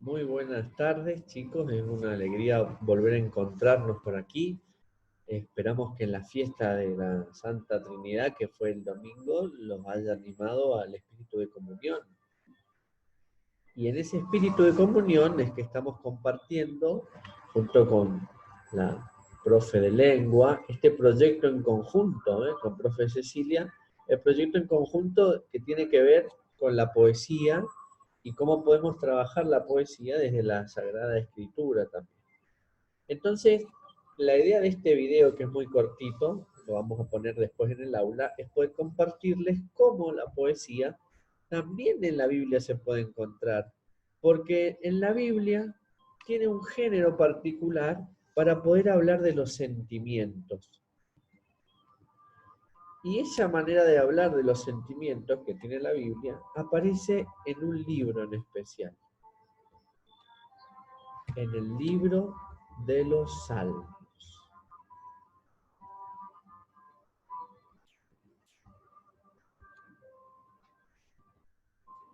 Muy buenas tardes, chicos. Es una alegría volver a encontrarnos por aquí. Esperamos que en la fiesta de la Santa Trinidad, que fue el domingo, los haya animado al espíritu de comunión. Y en ese espíritu de comunión es que estamos compartiendo, junto con la profe de lengua, este proyecto en conjunto, con profe Cecilia, el proyecto en conjunto que tiene que ver con la poesía y cómo podemos trabajar la poesía desde la Sagrada Escritura también. Entonces, la idea de este video, que es muy cortito, lo vamos a poner después en el aula, es poder compartirles cómo la poesía también en la Biblia se puede encontrar, porque en la Biblia tiene un género particular para poder hablar de los sentimientos. Y esa manera de hablar de los sentimientos que tiene la Biblia aparece en un libro en especial, en el libro de los Salmos.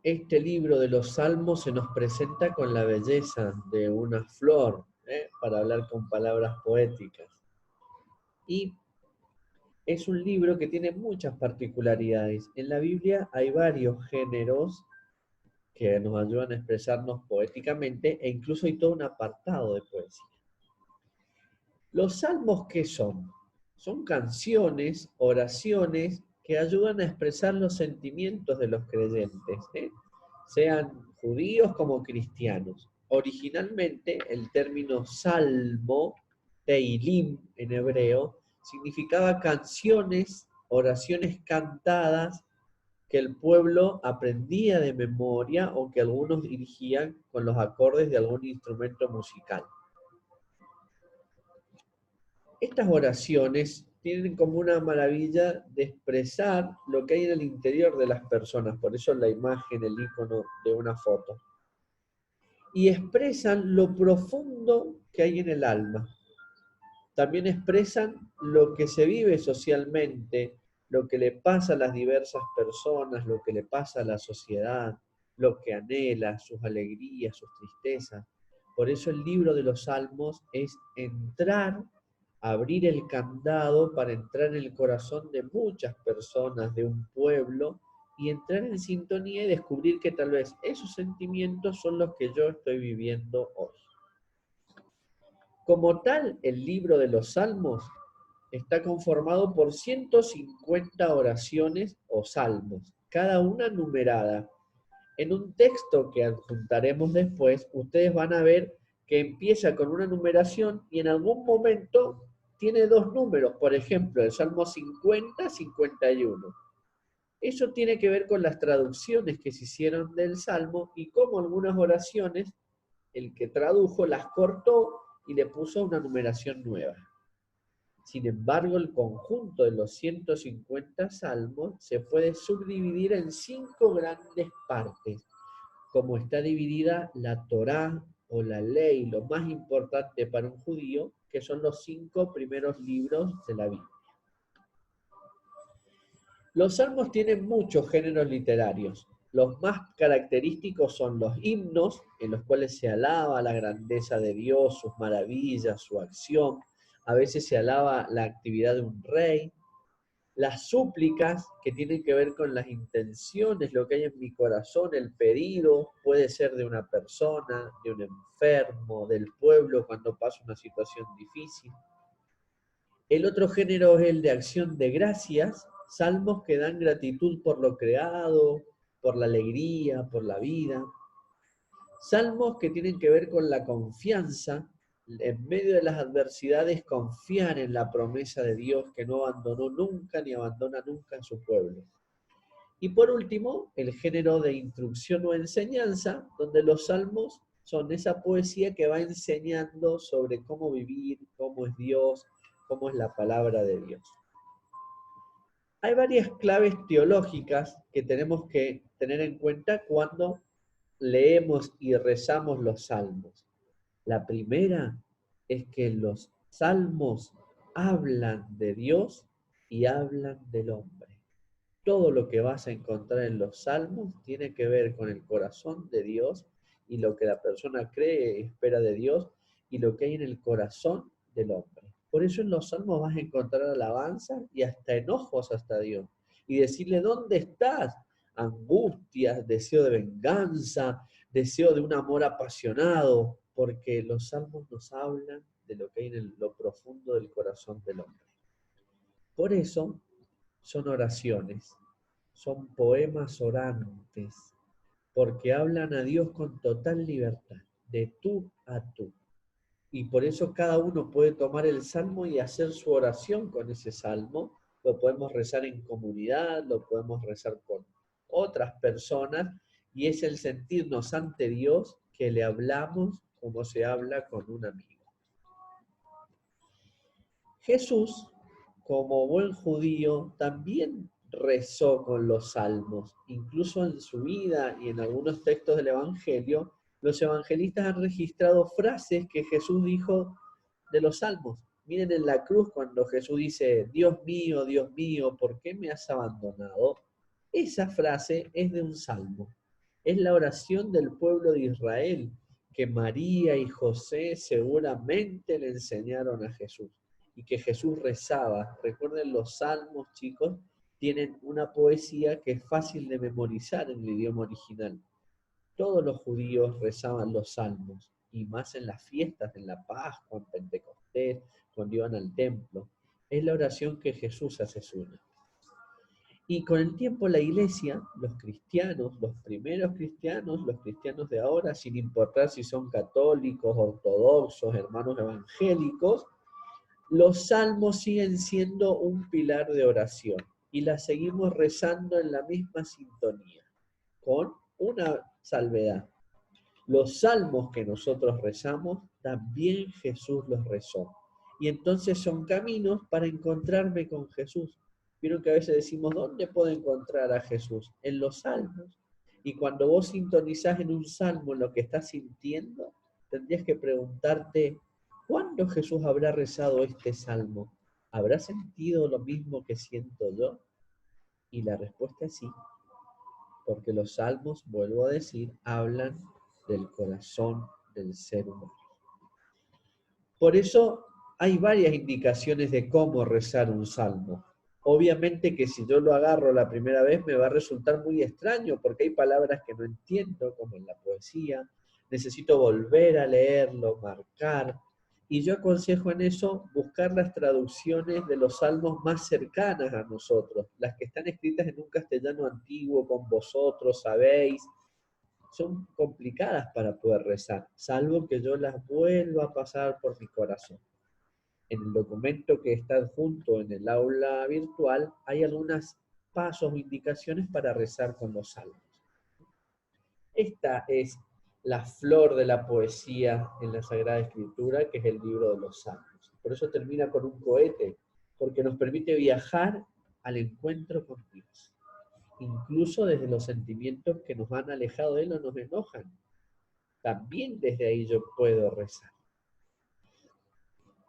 Este libro de los Salmos se nos presenta con la belleza de una flor, para hablar con palabras poéticas. Y es un libro que tiene muchas particularidades. En la Biblia hay varios géneros que nos ayudan a expresarnos poéticamente e incluso hay todo un apartado de poesía. ¿Los salmos qué son? Son canciones, oraciones que ayudan a expresar los sentimientos de los creyentes, sean judíos como cristianos. Originalmente el término salmo, teilim en hebreo, significaba canciones, oraciones cantadas que el pueblo aprendía de memoria o que algunos dirigían con los acordes de algún instrumento musical. Estas oraciones tienen como una maravilla de expresar lo que hay en el interior de las personas, por eso la imagen, el icono de una foto. Y expresan lo profundo que hay en el alma. También expresan lo que se vive socialmente, lo que le pasa a las diversas personas, lo que le pasa a la sociedad, lo que anhela, sus alegrías, sus tristezas. Por eso el libro de los Salmos es entrar, abrir el candado para entrar en el corazón de muchas personas, de un pueblo, y entrar en sintonía y descubrir que tal vez esos sentimientos son los que yo estoy viviendo hoy. Como tal, el libro de los Salmos está conformado por 150 oraciones o salmos, cada una numerada. En un texto que adjuntaremos después, ustedes van a ver que empieza con una numeración y en algún momento tiene dos números, por ejemplo, el Salmo 50, 51. Eso tiene que ver con las traducciones que se hicieron del Salmo y cómo algunas oraciones, el que tradujo las cortó y le puso una numeración nueva. Sin embargo, el conjunto de los 150 salmos se puede subdividir en 5 grandes partes, como está dividida la Torá o la ley, lo más importante para un judío, que son los 5 primeros libros de la Biblia. Los salmos tienen muchos géneros literarios. Los más característicos son los himnos, en los cuales se alaba la grandeza de Dios, sus maravillas, su acción. A veces se alaba la actividad de un rey. Las súplicas, que tienen que ver con las intenciones, lo que hay en mi corazón, el pedido, puede ser de una persona, de un enfermo, del pueblo cuando pasa una situación difícil. El otro género es el de acción de gracias, salmos que dan gratitud por lo creado, por la alegría, por la vida. Salmos que tienen que ver con la confianza, en medio de las adversidades confiar en la promesa de Dios que no abandonó nunca ni abandona nunca a su pueblo. Y por último, el género de instrucción o enseñanza, donde los salmos son esa poesía que va enseñando sobre cómo vivir, cómo es Dios, cómo es la palabra de Dios. Hay varias claves teológicas que tenemos que tener en cuenta cuando leemos y rezamos los salmos. La primera es que los salmos hablan de Dios y hablan del hombre. Todo lo que vas a encontrar en los salmos tiene que ver con el corazón de Dios y lo que la persona cree, espera de Dios y lo que hay en el corazón del hombre. Por eso en los salmos vas a encontrar alabanza y hasta enojos hasta Dios. Y decirle, ¿dónde estás? Angustias, deseo de venganza, deseo de un amor apasionado, porque los salmos nos hablan de lo que hay en lo profundo del corazón del hombre. Por eso son oraciones, son poemas orantes, porque hablan a Dios con total libertad, de tú a tú. Y por eso cada uno puede tomar el salmo y hacer su oración con ese salmo. Lo podemos rezar en comunidad, lo podemos rezar con otras personas, y es el sentirnos ante Dios que le hablamos como se habla con un amigo. Jesús, como buen judío, también rezó con los salmos. Incluso en su vida y en algunos textos del Evangelio, los evangelistas han registrado frases que Jesús dijo de los salmos. Miren en la cruz cuando Jesús dice, Dios mío, ¿por qué me has abandonado? Esa frase es de un salmo. Es la oración del pueblo de Israel que María y José seguramente le enseñaron a Jesús y que Jesús rezaba. Recuerden, los salmos, chicos, tienen una poesía que es fácil de memorizar en el idioma original. Todos los judíos rezaban los salmos, y más en las fiestas, en la Pascua, en Pentecostés, cuando iban al templo. Es la oración que Jesús hace suya. Y con el tiempo la iglesia, los cristianos, los primeros cristianos, los cristianos de ahora, sin importar si son católicos, ortodoxos, hermanos evangélicos, los salmos siguen siendo un pilar de oración y la seguimos rezando en la misma sintonía, con una salvedad. Los salmos que nosotros rezamos, también Jesús los rezó. Y entonces son caminos para encontrarme con Jesús. Vieron que a veces decimos, ¿dónde puedo encontrar a Jesús? En los salmos. Y cuando vos sintonizás en un salmo lo que estás sintiendo, tendrías que preguntarte, ¿cuándo Jesús habrá rezado este salmo? ¿Habrá sentido lo mismo que siento yo? Y la respuesta es sí, porque los salmos, vuelvo a decir, hablan del corazón del ser humano. Por eso hay varias indicaciones de cómo rezar un salmo. Obviamente que si yo lo agarro la primera vez me va a resultar muy extraño, porque hay palabras que no entiendo, como en la poesía. Necesito volver a leerlo, marcar. Y yo aconsejo en eso buscar las traducciones de los salmos más cercanas a nosotros, las que están escritas en un castellano antiguo, con vosotros, sabéis. Son complicadas para poder rezar, salvo que yo las vuelva a pasar por mi corazón. En el documento que está adjunto en el aula virtual hay algunos pasos o indicaciones para rezar con los salmos. Esta es la flor de la poesía en la Sagrada Escritura, que es el libro de los Salmos. Por eso termina con un cohete, porque nos permite viajar al encuentro con Dios, incluso desde los sentimientos que nos han alejado de Él o nos enojan. También desde ahí yo puedo rezar.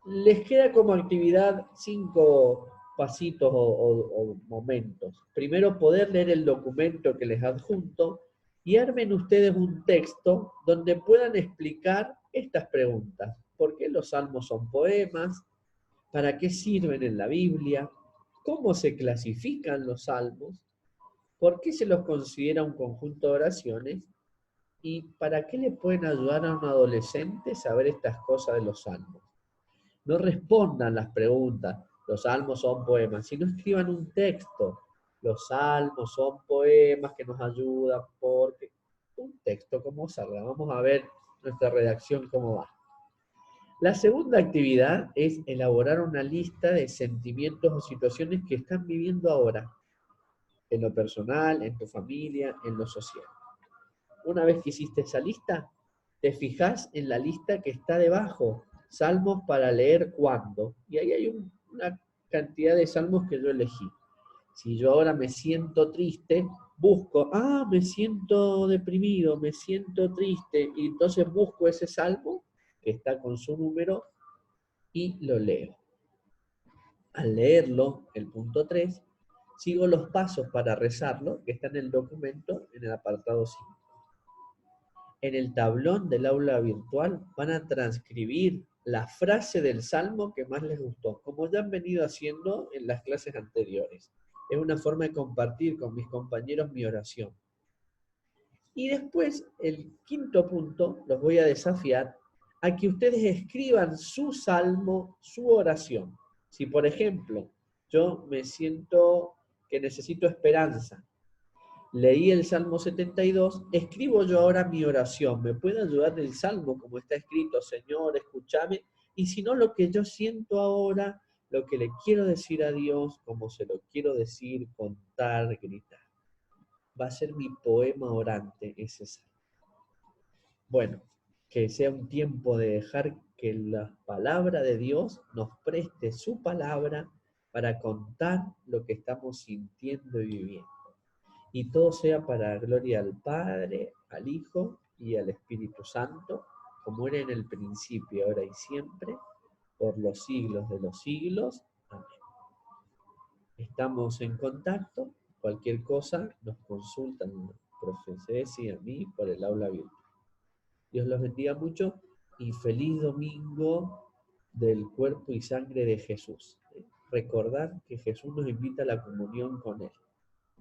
Les queda como actividad 5 pasitos o momentos. Primero, poder leer el documento que les adjunto y armen ustedes un texto donde puedan explicar estas preguntas. ¿Por qué los salmos son poemas? ¿Para qué sirven en la Biblia? ¿Cómo se clasifican los salmos? ¿Por qué se los considera un conjunto de oraciones? ¿Y para qué le pueden ayudar a un adolescente saber estas cosas de los salmos? No respondan las preguntas, los salmos son poemas, sino escriban un texto. Los salmos son poemas que nos ayudan porque... Un texto como salga. Vamos a ver nuestra redacción cómo va. La segunda actividad es elaborar una lista de sentimientos o situaciones que están viviendo ahora, en lo personal, en tu familia, en lo social. Una vez que hiciste esa lista, te fijas en la lista que está debajo, salmos para leer cuándo. Y ahí hay una cantidad de salmos que yo elegí. Si yo ahora me siento triste, busco, me siento deprimido, me siento triste, y entonces busco ese salmo que está con su número y lo leo. Al leerlo, el punto 3, sigo los pasos para rezarlo, que está en el documento, en el apartado 5. en el tablón del aula virtual van a transcribir la frase del salmo que más les gustó, como ya han venido haciendo en las clases anteriores. Es una forma de compartir con mis compañeros mi oración. Y después, el quinto punto, los voy a desafiar a que ustedes escriban su salmo, su oración. Si, por ejemplo, yo me siento que necesito esperanza, leí el Salmo 72, escribo yo ahora mi oración. ¿Me puede ayudar el Salmo como está escrito? Señor, escúchame. Y si no, lo que yo siento ahora, lo que le quiero decir a Dios, como se lo quiero decir, contar, gritar. Va a ser mi poema orante ese Salmo. Bueno, que sea un tiempo de dejar que la palabra de Dios nos preste su palabra para contar lo que estamos sintiendo y viviendo. Y todo sea para gloria al Padre, al Hijo y al Espíritu Santo, como era en el principio, ahora y siempre, por los siglos de los siglos. Amén. Estamos en contacto. Cualquier cosa nos consultan al profe Ceci y a mí por el aula virtual. Dios los bendiga mucho y feliz domingo del cuerpo y sangre de Jesús. Recordar que Jesús nos invita a la comunión con Él.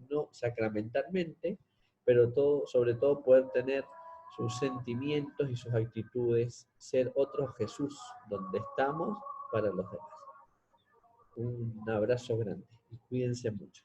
No sacramentalmente, pero sobre todo poder tener sus sentimientos y sus actitudes, ser otro Jesús donde estamos para los demás. Un abrazo grande y cuídense mucho.